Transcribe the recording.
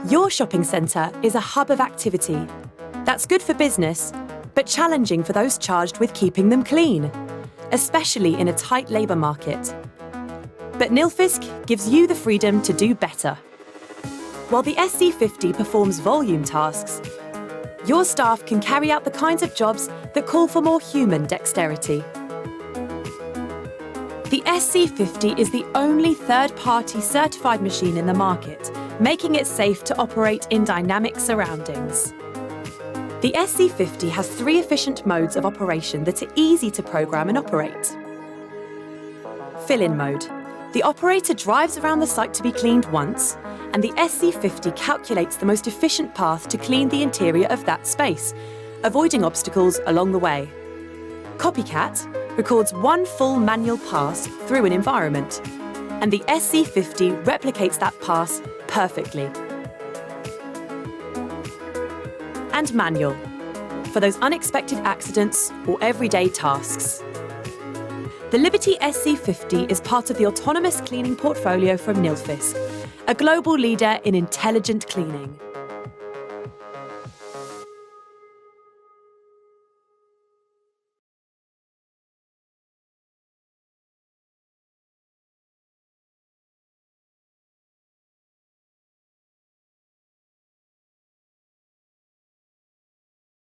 Your shopping centre is a hub of activity. That's good for business, but challenging for those charged with keeping them clean, especially in a tight labour market. But Nilfisk gives you the freedom to do better. While the SC50 performs volume tasks, your staff can carry out the kinds of jobs that call for more human dexterity. The SC50 is the only third-party certified machine in the market, making it safe to operate in dynamic surroundings. The SC50 has 3 efficient modes of operation that are easy to program and operate. Fill-in mode. The operator drives around the site to be cleaned once, and the SC50 calculates the most efficient path to clean the interior of that space, avoiding obstacles along the way. Copycat records one full manual pass through an environment, and the SC50 replicates that pass perfectly. And manual, for those unexpected accidents or everyday tasks. The Liberty SC50 is part of the autonomous cleaning portfolio from Nilfisk, a global leader in intelligent cleaning.